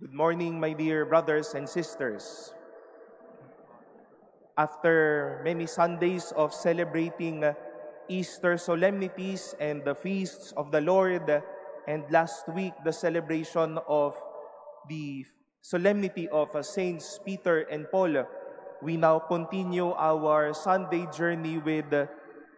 Good morning, my dear brothers and sisters. After many Sundays of celebrating Easter solemnities and the feasts of the Lord, and last week the celebration of the solemnity of Saints Peter and Paul, we now continue our Sunday journey with the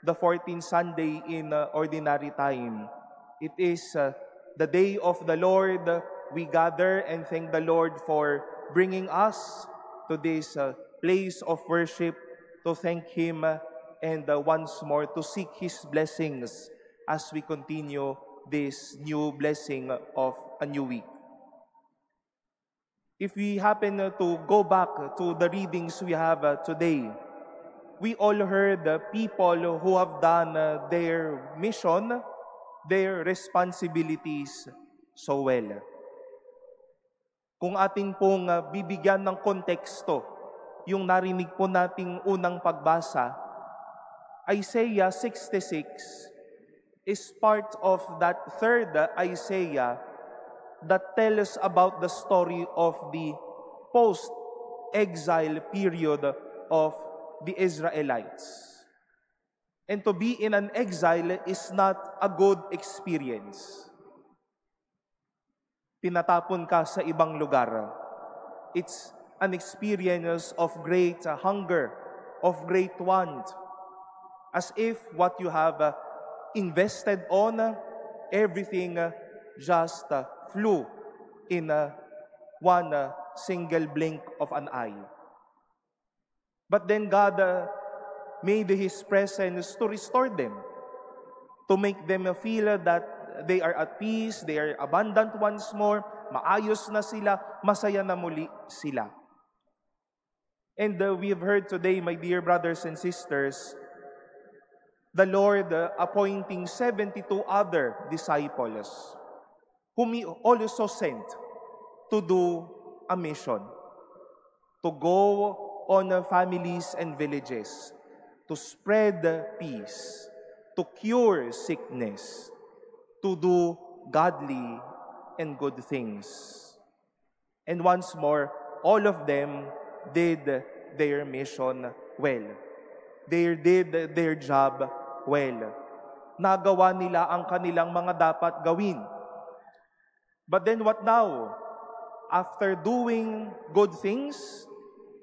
14th Sunday in Ordinary Time. It is the day of the Lord. We gather and thank the Lord for bringing us to this place of worship, to thank Him and once more to seek His blessings as we continue this new blessing of a new week. If we happen to go back to the readings we have today, we all heard people who have done their mission, their responsibilities so well. Kung ating pong bibigyan ng konteksto, yung narinig po nating unang pagbasa, Isaiah 66 is part of that third Isaiah that tells about the story of the post-exile period of the Israelites. And to be in an exile is not a good experience. Tinatapon ka sa ibang lugar. It's an experience of great hunger, of great want, as if what you have invested on, everything just flew in one single blink of an eye. But then God made His presence to restore them, to make them feel that they are at peace, they are abundant once more, maayos na sila, masaya na muli sila. And we have heard today, my dear brothers and sisters, the Lord appointing 72 other disciples, whom He also sent to do a mission, to go on families and villages, to spread peace, to cure sickness, to do godly and good things. And once more, all of them did their mission well. They did their job well. Nagawa nila ang kanilang mga dapat gawin. But then what now? After doing good things,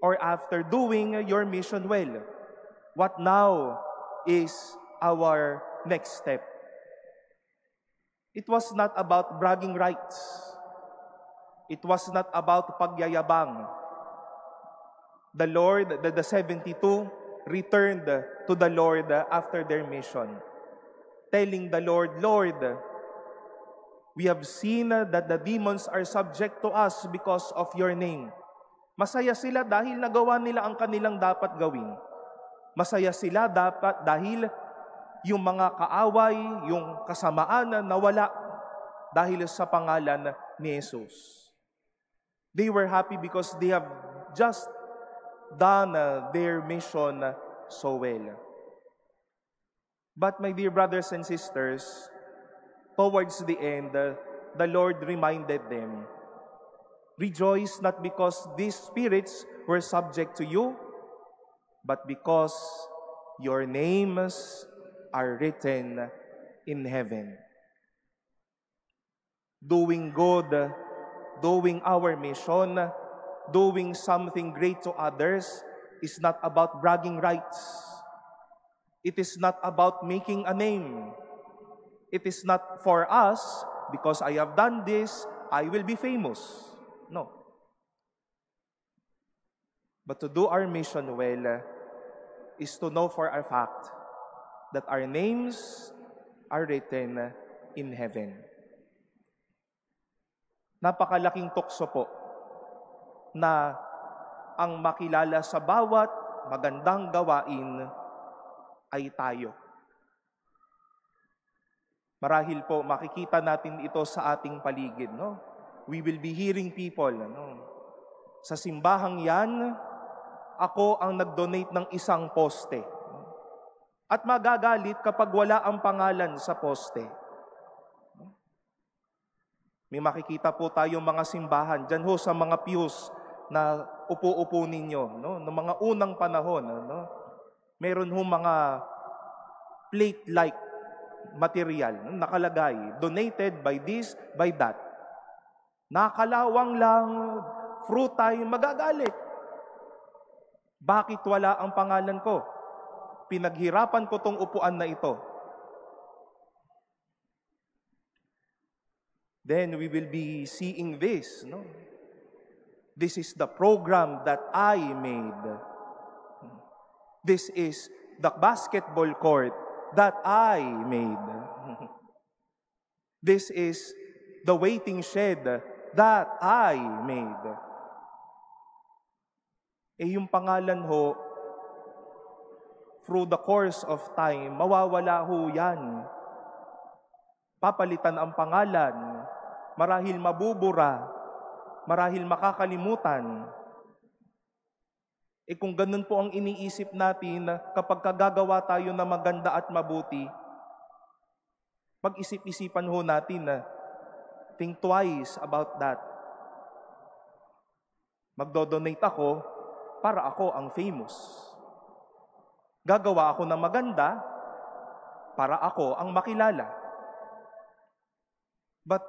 or after doing your mission well, what now is our next step? It was not about bragging rights. It was not about pagyayabang. The Lord, the 72, returned to the Lord after their mission, telling the Lord, Lord, we have seen that the demons are subject to us because of your name. Masaya sila dahil nagawa nila ang kanilang dapat gawin. Masaya sila dapat dahil yung mga kaaway, yung kasamaan na nawala dahil sa pangalan ni Jesus. They were happy because they have just done their mission so well. But my dear brothers and sisters, towards the end, the Lord reminded them, rejoice not because these spirits were subject to you, but because your names are written in heaven. Doing good, doing our mission, doing something great to others is not about bragging rights. It is not about making a name. It is not for us, because I have done this, I will be famous. No. But to do our mission well is to know for a fact that our names are written in heaven. Napakalaking tukso po na ang makilala sa bawat magandang gawain ay tayo. Marahil po makikita natin ito sa ating paligid, no? We will be hearing people, no? Sa simbahang yan, ako ang nag-donate ng isang poste. At magagalit kapag wala ang pangalan sa poste. May makikita po tayong mga simbahan dyan ho sa mga pews na upo-upo ninyo, no? Noong mga unang panahon, no? Meron ho mga plate-like material, no? Nakalagay, donated by this, by that. Nakalawang lang, fruit tayo magagalit. Bakit wala ang pangalan ko? Pinaghirapan ko tong upuan na ito. Then we will be seeing this, no? This is the program that I made. This is the basketball court that I made. This is the waiting shed that I made. Yung pangalan ho, through the course of time, mawawala ho yan. Papalitan ang pangalan, marahil mabubura, marahil makakalimutan. Kung ganun po ang iniisip natin, kapag kagagawa tayo na maganda at mabuti, pag-isip-isipan ho natin na think twice about that. Magdodonate ako para ako ang famous. Gagawa ako ng maganda para ako ang makilala. But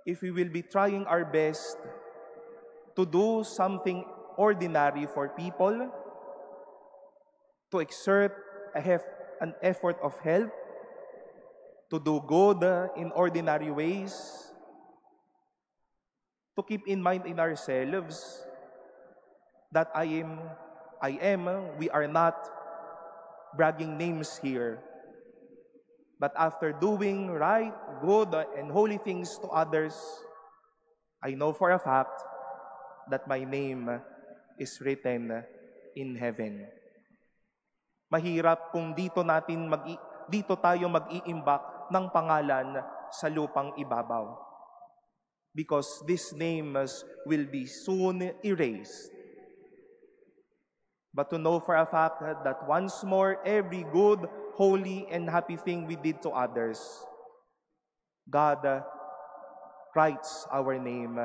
if we will be trying our best to do something ordinary for people, to exert an effort of help, to do good in ordinary ways, to keep in mind in ourselves that we are not bragging names here. But after doing right, good, and holy things to others, I know for a fact that my name is written in heaven. Mahirap kung dito tayo mag-iimbak ng pangalan sa lupang ibabaw. Because these names will be soon erased. But to know for a fact that once more, every good, holy, and happy thing we did to others, God writes our name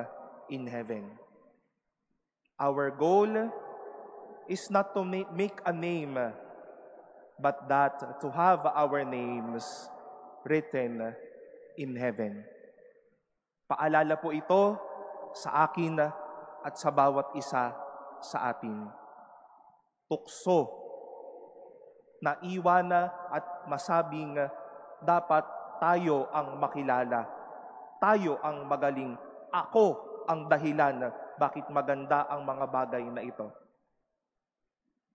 in heaven. Our goal is not to make a name, but that to have our names written in heaven. Paalala po ito sa akin at sa bawat isa sa atin. Tukso na iwana at masabing dapat tayo ang makilala. Tayo ang magaling. Ako ang dahilan bakit maganda ang mga bagay na ito.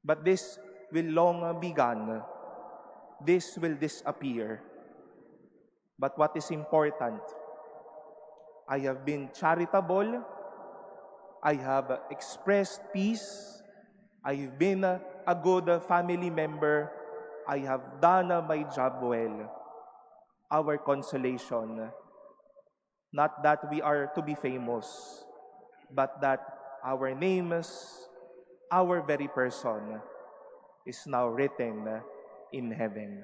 But this will long be gone. This will disappear. But what is important, I have been charitable. I have expressed peace. I've been a good family member. I have done my job well. Our consolation, not that we are to be famous, but that our names, our very person, is now written in heaven.